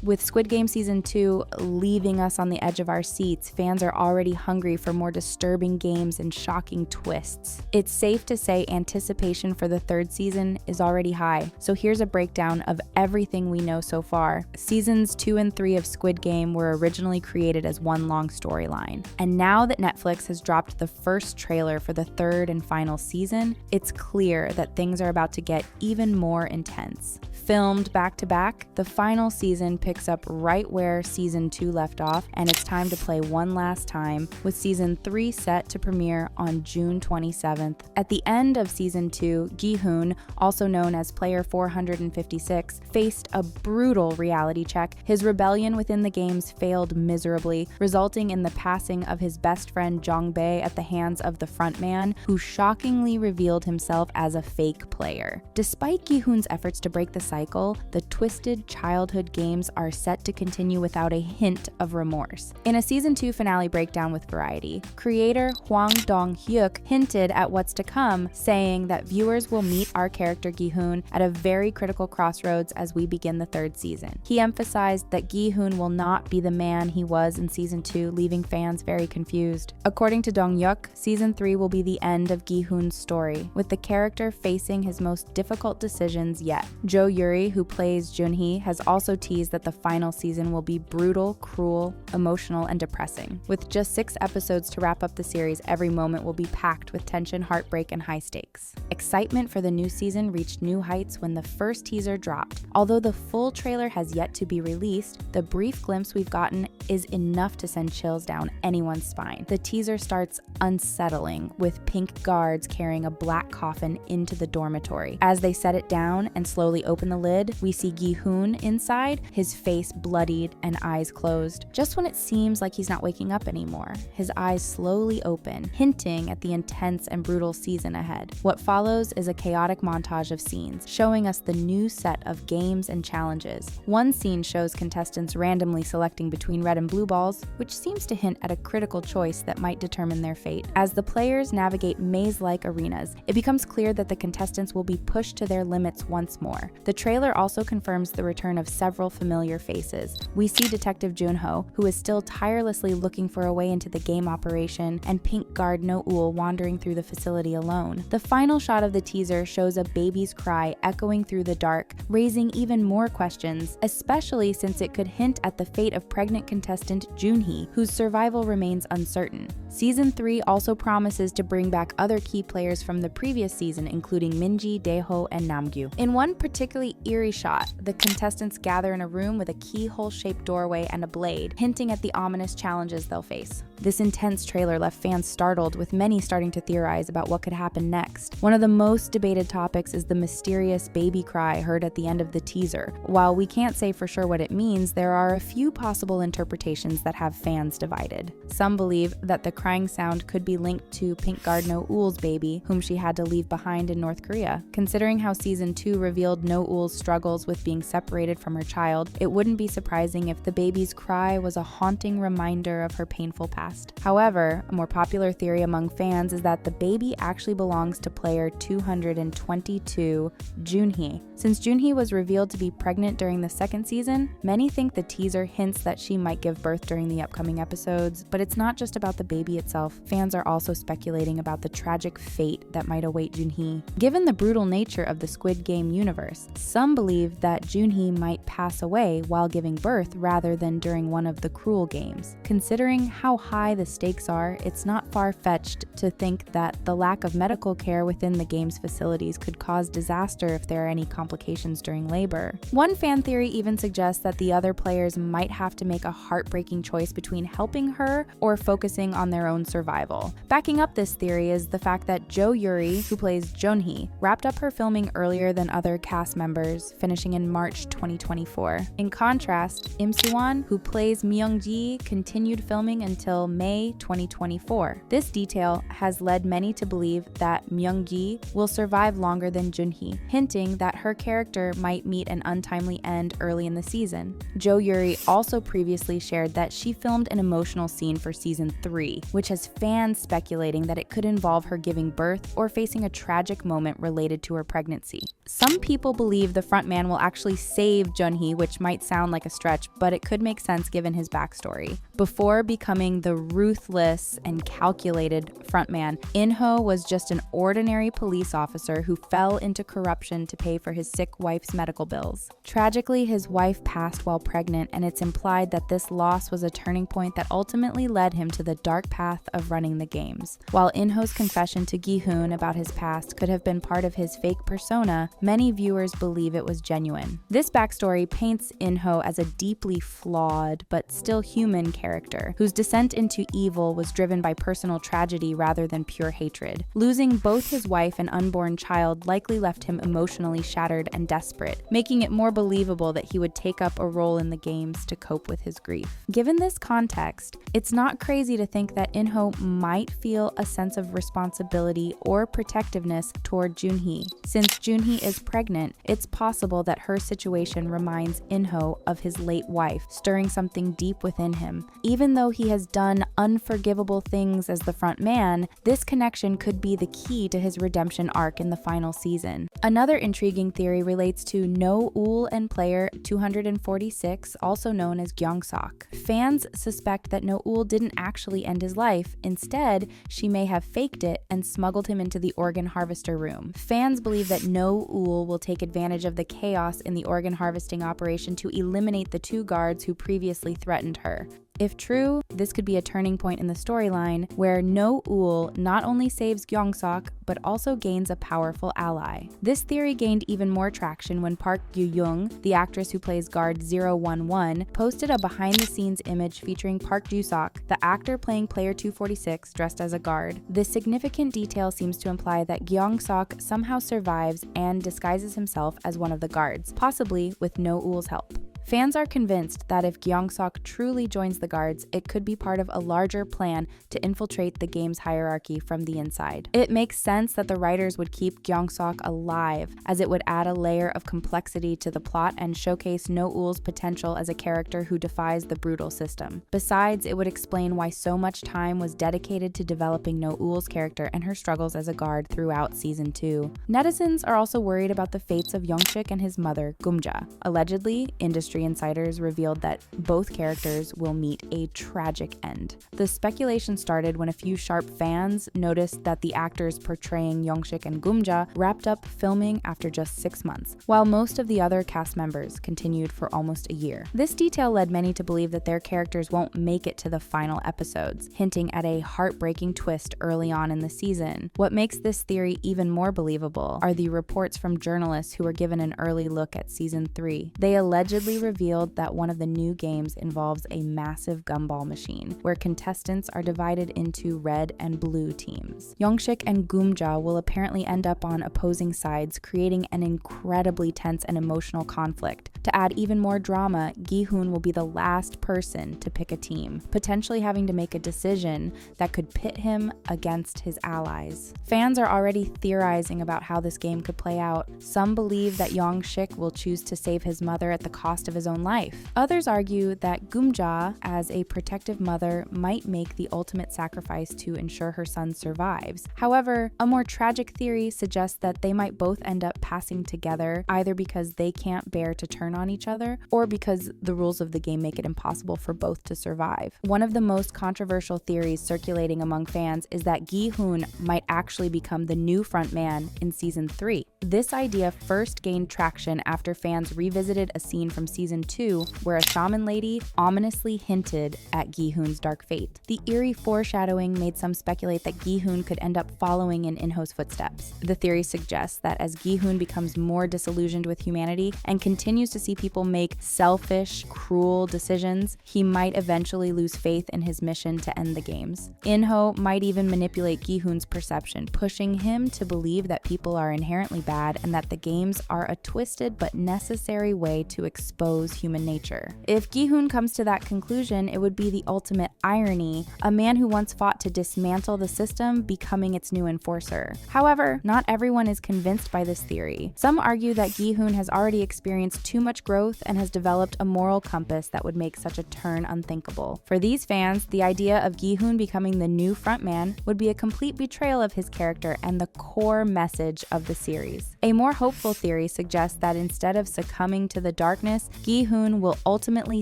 With Squid Game Season 2 leaving us on the edge of our seats, fans are already hungry for more disturbing games and shocking twists. It's safe to say anticipation for the third season is already high, so here's a breakdown of everything we know so far. Seasons 2 and 3 of Squid Game were originally created as one long storyline, and now that Netflix has dropped the first trailer for the third and final season, it's clear that things are about to get even more intense. Filmed back to back, the final season picks up right where Season 2 left off, and it's time to play one last time, with Season 3 set to premiere on June 27th. At the end of Season 2, Gihun, also known as Player 456, faced a brutal reality check. His rebellion within the games failed miserably, resulting in the passing of his best friend Junhee at the hands of the frontman, who shockingly revealed himself as a fake player. Despite Gihun's efforts to break the cycle, the twisted childhood games are set to continue without a hint of remorse. In a Season 2 finale breakdown with Variety, creator Hwang Dong-hyuk hinted at what's to come, saying that viewers will meet our character Gihun at a very critical crossroads as we begin the third season. He emphasized that Gihun will not be the man he was in Season 2, leaving fans very confused. According to Dong-hyuk, Season 3 will be the end of Gihun's story, with the character facing his most difficult decisions yet. Jo Yuri, who plays Junhee, has also teased that the final season will be brutal, cruel, emotional, and depressing. With just 6 episodes to wrap up the series, every moment will be packed with tension, heartbreak, and high stakes. Excitement for the new season reached new heights when the first teaser dropped. Although the full trailer has yet to be released, the brief glimpse we've gotten is enough to send chills down anyone's spine. The teaser starts unsettling, with pink guards carrying a black coffin into the dormitory. As they set it down and slowly open the lid, we see Gihun inside, his face bloodied and eyes closed. Just when it seems like he's not waking up anymore, his eyes slowly open, hinting at the intense and brutal season ahead. What follows is a chaotic montage of scenes, showing us the new set of games and challenges. One scene shows contestants randomly selecting between red and blue balls, which seems to hint at a critical choice that might determine their fate. As the players navigate maze-like arenas, it becomes clear that the contestants will be pushed to their limits once more. The trailer also confirms the return of several familiar faces. We see Detective Junho, who is still tirelessly looking for a way into the game operation, and Pink Guard No-ul wandering through the facility alone. The final shot of the teaser shows a baby's cry echoing through the dark, raising even more questions, especially since it could hint at the fate of pregnant contestant Junhee, whose survival remains uncertain. Season 3 also promises to bring back other key players from the previous season, including Minji, Daeho, and Namgyu. In one particularly eerie shot, the contestants gather in a room with a keyhole-shaped doorway and a blade, hinting at the ominous challenges they'll face. This intense trailer left fans startled, with many starting to theorize about what could happen next. One of the most debated topics is the mysterious baby cry heard at the end of the teaser. While we can't say for sure what it means, there are a few possible interpretations that have fans divided. Some believe that the crying sound could be linked to Pink Guard No-ul's baby, whom she had to leave behind in North Korea. Considering how Season 2 revealed No-ul's struggles with being separated from her child, it wouldn't be surprising if the baby's cry was a haunting reminder of her painful past. However, a more popular theory among fans is that the baby actually belongs to player 222, Junhee. Since Junhee was revealed to be pregnant during the second season, many think the teaser hints that she might give birth during the upcoming episodes, but it's not just about the baby itself. Fans are also speculating about the tragic fate that might await Junhee. Given the brutal nature of the Squid Game universe, some believe that Junhee might pass away while giving birth rather than during one of the cruel games. Considering how high the stakes are, it's not far-fetched to think that the lack of medical care within the game's facilities could cause disaster if there are any complications during labor. One fan theory even suggests that the other players might have to make a heartbreaking choice between helping her or focusing on their own survival. Backing up this theory is the fact that Jo Yuri, who plays Junhee, wrapped up her filming earlier than other cast members, finishing in March 2024. In contrast, Im Si-won, who plays Myung-ji, continued filming until May 2024. This detail has led many to believe that Myung-ji will survive longer than Junhee, hinting that her character might meet an untimely end early in the season. Jo Yuri also previously shared that she filmed an emotional scene for Season 3, which has fans speculating that it could involve her giving birth or facing a tragic moment related to her pregnancy. Some people believe the frontman will actually save Junhee, which might might sound like a stretch, but it could make sense given his backstory. Before becoming the ruthless and calculated frontman, Junho was just an ordinary police officer who fell into corruption to pay for his sick wife's medical bills. Tragically, his wife passed while pregnant, and it's implied that this loss was a turning point that ultimately led him to the dark path of running the games. While Junho's confession to Gihun about his past could have been part of his fake persona, many viewers believe it was genuine. This backstory paints Junho as a deeply flawed but still human character, whose descent into evil was driven by personal tragedy rather than pure hatred. Losing both his wife and unborn child likely left him emotionally shattered and desperate, making it more believable that he would take up a role in the games to cope with his grief. Given this context, it's not crazy to think that Junho might feel a sense of responsibility or protectiveness toward Junhee. Since Junhee is pregnant, it's possible that her situation reminds Junho of his late wife, stirring something deep within him. Even though he has done unforgivable things as the front man, this connection could be the key to his redemption arc in the final season. Another intriguing theory relates to No-ul and player 246, also known as Gyeong-sok. Fans suspect that No-ul didn't actually end his life. Instead, she may have faked it and smuggled him into the organ harvester room. Fans believe that No-ul will take advantage of the chaos in the organ harvesting operation to eliminate the two guards who previously threatened her. If true, this could be a turning point in the storyline where No-ul not only saves Gyeong-sok, but also gains a powerful ally. This theory gained even more traction when Park Gyu-young, the actress who plays guard 011, posted a behind-the-scenes image featuring Park Ju-sok, the actor playing player 246, dressed as a guard. This significant detail seems to imply that Gyeong-sok somehow survives and disguises himself as one of the guards, possibly with No-ul's help. Fans are convinced that if Gyeong-sok truly joins the guards, it could be part of a larger plan to infiltrate the game's hierarchy from the inside. It makes sense that the writers would keep Gyeong-sok alive, as it would add a layer of complexity to the plot and showcase No-ul's potential as a character who defies the brutal system. Besides, it would explain why so much time was dedicated to developing No-ul's character and her struggles as a guard throughout Season 2. Netizens are also worried about the fates of Young-sik and his mother, Gumja. Allegedly, industry insiders revealed that both characters will meet a tragic end. The speculation started when a few sharp fans noticed that the actors portraying Young-sik and Gumja wrapped up filming after just 6 months, while most of the other cast members continued for almost a year. This detail led many to believe that their characters won't make it to the final episodes, hinting at a heartbreaking twist early on in the season. What makes this theory even more believable are the reports from journalists who were given an early look at Season 3. They allegedly revealed that one of the new games involves a massive gumball machine, where contestants are divided into red and blue teams. Young-sik and Gumja will apparently end up on opposing sides, creating an incredibly tense and emotional conflict. To add even more drama, Gihun will be the last person to pick a team, potentially having to make a decision that could pit him against his allies. Fans are already theorizing about how this game could play out. Some believe that Young-sik will choose to save his mother at the cost of his own life. Others argue that Gumja, as a protective mother, might make the ultimate sacrifice to ensure her son survives. However, a more tragic theory suggests that they might both end up passing together, either because they can't bear to turn on each other, or because the rules of the game make it impossible for both to survive. One of the most controversial theories circulating among fans is that Gihun might actually become the new frontman in Season 3. This idea first gained traction after fans revisited a scene from Season 2 where a shaman lady ominously hinted at Gihun's dark fate. The eerie foreshadowing made some speculate that Gihun could end up following in Inho's footsteps. The theory suggests that as Gihun becomes more disillusioned with humanity and continues to see people make selfish, cruel decisions, he might eventually lose faith in his mission to end the games. Inho might even manipulate Gihun's perception, pushing him to believe that people are inherently bad and that the games are a twisted but necessary way to expose human nature. If Gihun comes to that conclusion, it would be the ultimate irony, a man who once fought to dismantle the system becoming its new enforcer. However, not everyone is convinced by this theory. Some argue that Gihun has already experienced too much growth and has developed a moral compass that would make such a turn unthinkable. For these fans, the idea of Gihun becoming the new frontman would be a complete betrayal of his character and the core message of the series. A more hopeful theory suggests that instead of succumbing to the darkness, Gihun will ultimately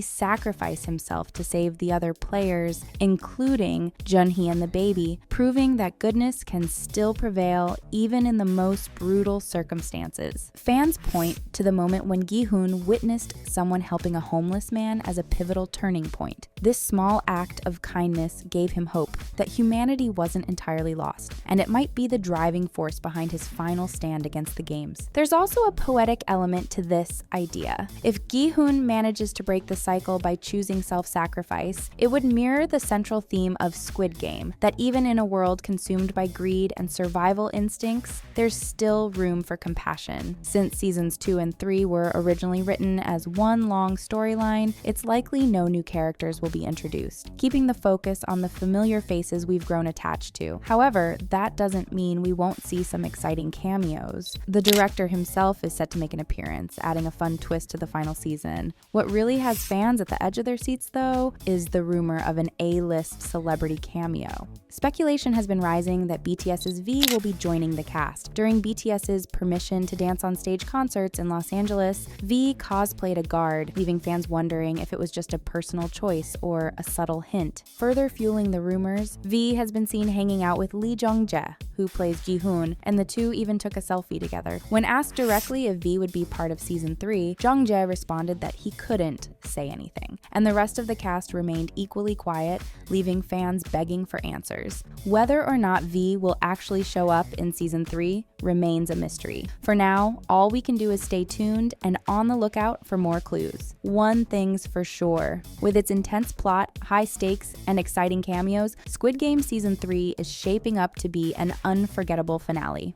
sacrifice himself to save the other players, including Junhee and the baby, proving that goodness can still prevail even in the most brutal circumstances. Fans point to the moment when Gihun witnessed someone helping a homeless man as a pivotal turning point. This small act of kindness gave him hope that humanity wasn't entirely lost, and it might be the driving force behind his final stand against the games. There's also a poetic element to this idea. If Gihun manages to break the cycle by choosing self-sacrifice, it would mirror the central theme of Squid Game, that even in a world consumed by greed and survival instincts, there's still room for compassion. Since seasons 2 and 3 were originally written as one long storyline, it's likely no new characters will be introduced, keeping the focus on the familiar faces we've grown attached to. However, that doesn't mean we won't see some exciting cameos. The director himself is set to make an appearance, adding a fun twist to the final season. What really has fans at the edge of their seats, though, is the rumor of an A-list celebrity cameo. Speculation has been rising that BTS's V will be joining the cast. During BTS's Permission to Dance on Stage concerts in Los Angeles, V cosplayed a guard, leaving fans wondering if it was just a personal choice or a subtle hint. Further fueling the rumors, V has been seen hanging out with Lee Jung-jae, who plays Gihun, and the two even took a selfie together. When asked directly if V would be part of season 3, Jung-jae responded that he couldn't say anything, and the rest of the cast remained equally quiet, leaving fans begging for answers. Whether or not V will actually show up in season 3 remains a mystery. For now, all we can do is stay tuned and on the lookout for more clues. One thing's for sure, with its intense plot, high stakes, and exciting cameos, Squid Game season 3 is shaping up to be an unforgettable finale.